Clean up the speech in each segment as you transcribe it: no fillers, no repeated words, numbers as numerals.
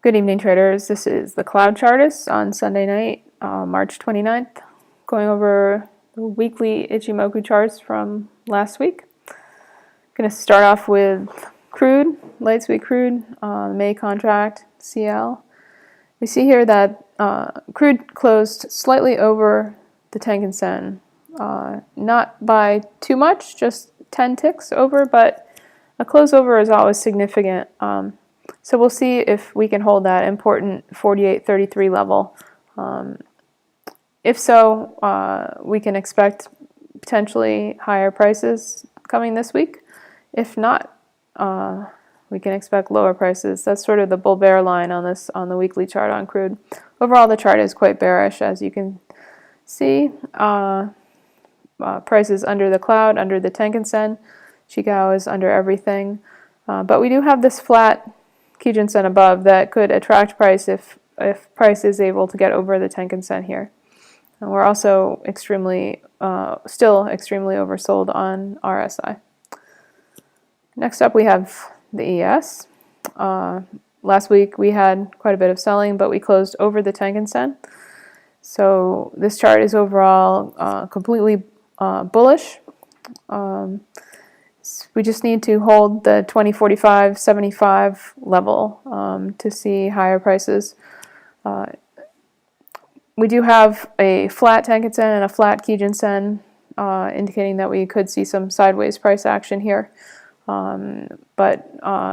Good evening, traders. This is the CloudChartist on Sunday night, March 29th, going over the weekly Ichimoku charts from last week. Going to start off with crude, light sweet crude, May contract, CL. We see here that crude closed slightly over the Tenkan Sen, not by too much, just 10 ticks over, but a close over is always significant. So we'll see if we can hold that important 48.33 level. If so, we can expect potentially higher prices coming this week. If not, we can expect lower prices. That's sort of the bull-bear line on the weekly chart on crude. Overall, the chart is quite bearish, as you can see. Prices under the cloud, under the Tenkan Sen. Chikou is under everything. But we do have this flat Kijun Sen above that could attract price if price is able to get over the Tenkan Sen here. And we're also still extremely oversold on RSI. Next up we have the ES. Last week we had quite a bit of selling, but we closed over the Tenkan Sen. So this chart is overall completely bullish. We just need to hold the 2045.75 level to see higher prices. We do have a flat Tenkan Sen and a flat Kijun Sen, indicating that we could see some sideways price action here. But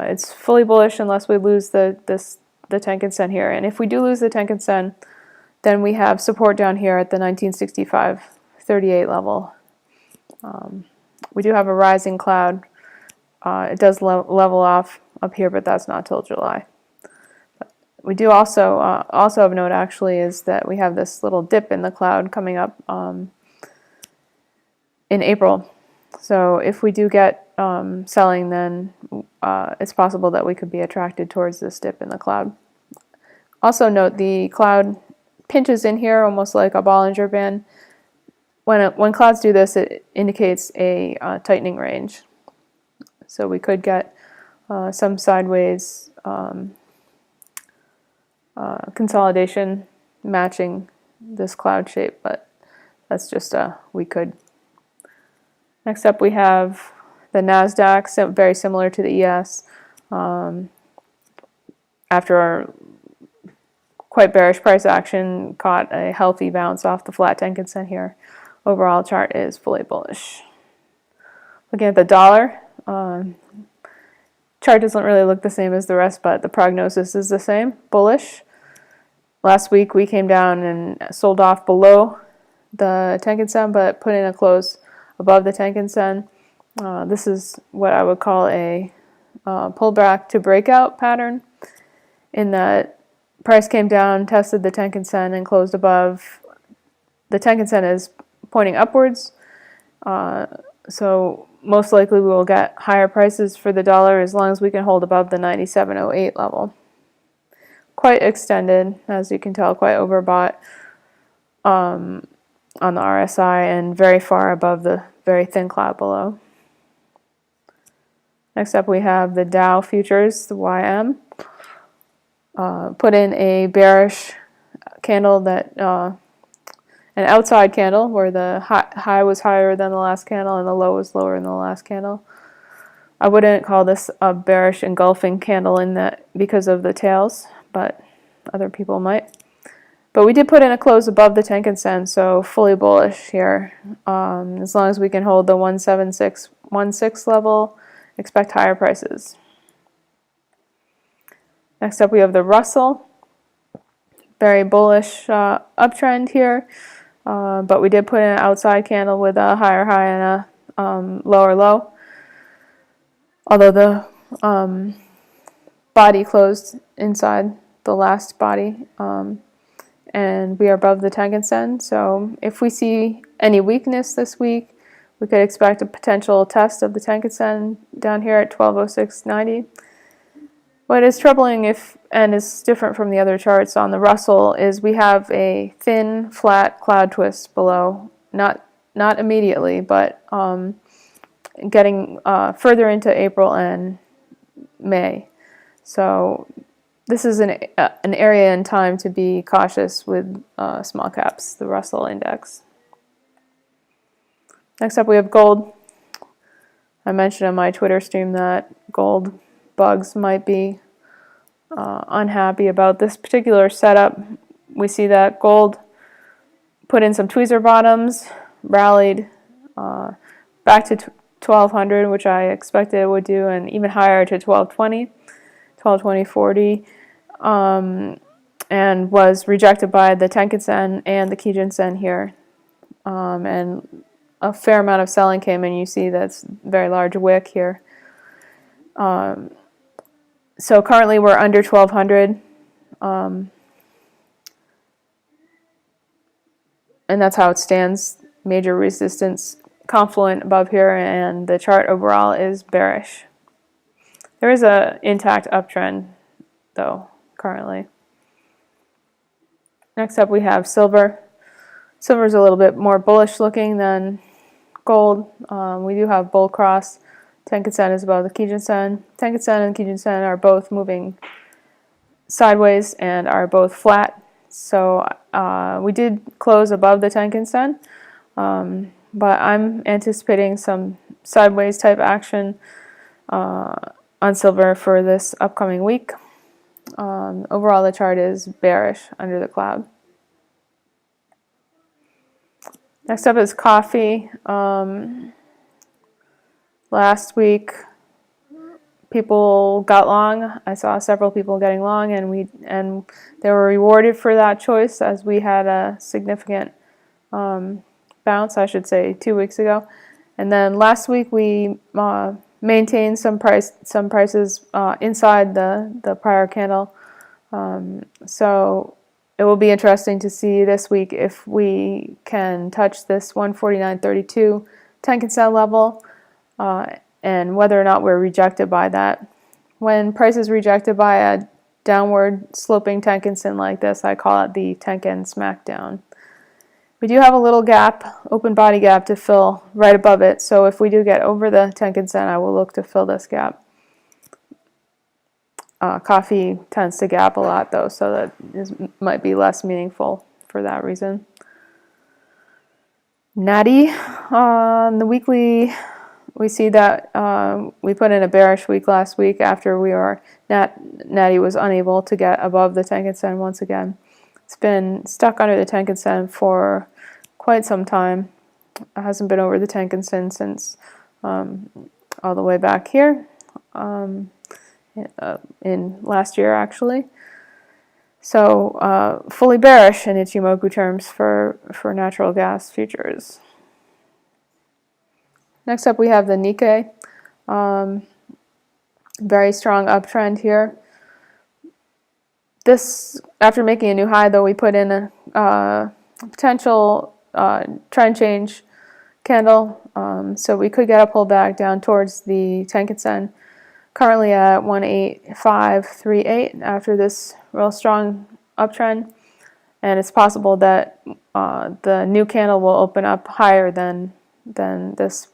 it's fully bullish unless we lose the Tenkan Sen here. And if we do lose the Tenkan Sen, then we have support down here at the 1965.38 level. We do have a rising cloud. It does level off up here, but that's not till July. But we do also of note actually is that we have this little dip in the cloud coming up in April. So if we do get selling, then it's possible that we could be attracted towards this dip in the cloud. Also note the cloud pinches in here almost like a Bollinger Band. When clouds do this, it indicates a tightening range. So we could get some sideways consolidation matching this cloud shape, but that's just we could. Next up we have the NASDAQ, so very similar to the ES. After our quite bearish price action, caught a healthy bounce off the flat Tenkan Sen here. Overall chart is fully bullish. Looking at the dollar, chart doesn't really look the same as the rest, but the prognosis is the same, bullish. Last week we came down and sold off below the Tenkan Sen, but put in a close above the Tenkan Sen. This is what I would call a pullback to breakout pattern, in that price came down, tested the Tenkan Sen, and closed above. The Tenkan Sen is pointing upwards, so most likely we will get higher prices for the dollar as long as we can hold above the 97.08 level. Quite extended, as you can tell, quite overbought on the RSI, and very far above the very thin cloud below. Next up we have the Dow futures, the YM. Put in a bearish candle that an outside candle where the high was higher than the last candle and the low was lower than the last candle. I wouldn't call this a bearish engulfing candle in that because of the tails, but other people might. But we did put in a close above the Tenkan Sen, so fully bullish here. As long as we can hold the 176.16 level, expect higher prices. Next up we have the Russell. Very bullish uptrend here. But we did put in an outside candle with a higher high and a lower low. Although the body closed inside the last body, and we are above the Tenkan Sen. So if we see any weakness this week, we could expect a potential test of the Tenkan Sen down here at 1206.90. What is troubling and is different from the other charts on the Russell is we have a thin, flat cloud twist below. Not immediately, but getting further into April and May. So this is an area in time to be cautious with small caps, the Russell index. Next up we have gold. I mentioned on my Twitter stream that gold bugs might be unhappy about this particular setup. We see that gold put in some tweezer bottoms, rallied back to 1200, which I expected it would do, and even higher to 1220, 1220.40, and was rejected by the Tenkan Sen and the Kijun Sen here. And a fair amount of selling came in. You see that's very large wick here. So currently we're under 1200. And that's how it stands. Major resistance confluent above here, and the chart overall is bearish. There is an intact uptrend, though, currently. Next up we have silver. Silver is a little bit more bullish looking than gold. We do have bull cross. Tenkan Sen is above the Kijun Sen. Tenkan Sen and Kijun Sen are both moving sideways and are both flat. So we did close above the Tenkan Sen, but I'm anticipating some sideways type action on silver for this upcoming week. Overall, the chart is bearish under the cloud. Next up is coffee. Last week, people got long. I saw several people getting long, and they were rewarded for that choice, as we had a significant bounce, I should say, 2 weeks ago. And then last week we maintained some prices inside the prior candle. So it will be interesting to see this week if we can touch this 149.32 Tenkan Sen level, and whether or not we're rejected by that. When price is rejected by a downward sloping Tenkan Sen like this, I call it the Tenkan smackdown. We do have a little gap, open body gap, to fill right above it. So if we do get over the Tenkan Sen, I will look to fill this gap. Coffee tends to gap a lot, though, so that might be less meaningful for that reason. Natty, on the weekly, we see that we put in a bearish week last week after Natty was unable to get above the Tenkan Sen once again. It's been stuck under the Tenkan Sen for quite some time. It hasn't been over the Tenkan Sen since all the way back here. In last year, actually. So fully bearish in Ichimoku terms for natural gas futures. Next up we have the Nikkei. Very strong uptrend here. This, after making a new high, though, we put in a potential trend change candle. So we could get a pullback down towards the Tenkan Sen, currently at 18538 after this real strong uptrend, and it's possible that the new candle will open up higher than this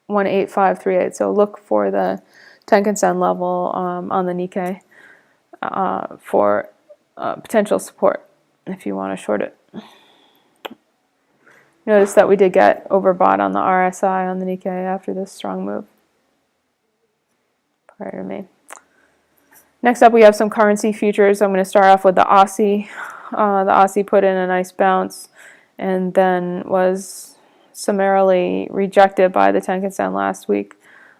18538. So look for the Tenkan Sen level on the Nikkei for potential support if you want to short it. Notice that we did get overbought on the RSI on the Nikkei after this strong move. Prior to May. Next up we have some currency futures. I'm going to start off with the Aussie. The Aussie put in a nice bounce and then was summarily rejected by the Tenkan Sen last week,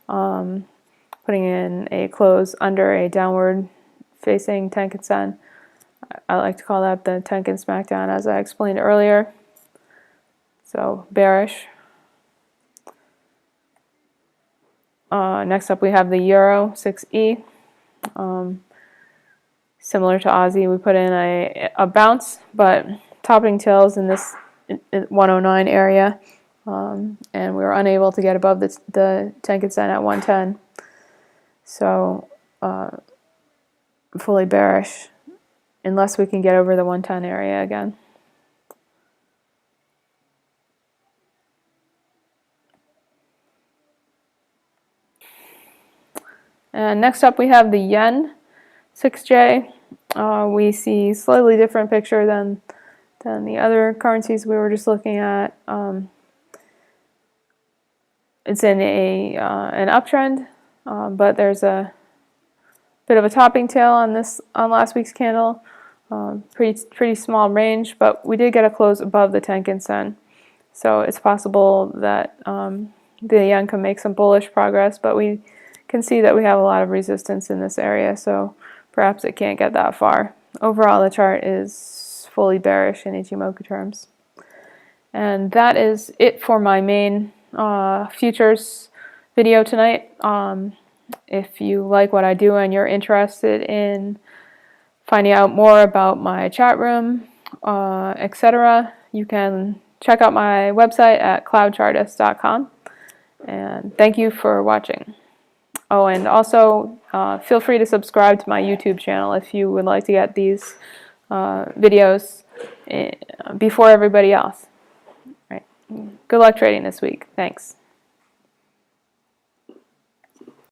putting in a close under a downward facing Tenkan Sen. I like to call that the Tenkan smackdown, as I explained earlier. So bearish. Next up we have the Euro 6E. Similar to Aussie, we put in a bounce, but topping tails in this 109 area, and we were unable to get above the Tenkan Sen at 110. So fully bearish unless we can get over the 110 area again. And next up we have the Yen 6J. we see slightly different picture than the other currencies we were just looking at. It's in an uptrend, but there's a bit of a topping tail on last week's candle. Pretty small range, but we did get a close above the Tenkan Sen, so it's possible that the yen can make some bullish progress, but we can see that we have a lot of resistance in this area, so perhaps it can't get that far. Overall, the chart is fully bearish in Ichimoku terms. And that is it for my main futures video tonight. If you like what I do and you're interested in finding out more about my chat room, etc., you can check out my website at CloudChartist.com. And thank you for watching. Oh, and also feel free to subscribe to my YouTube channel if you would like to get these videos before everybody else. Right. Good luck trading this week. Thanks.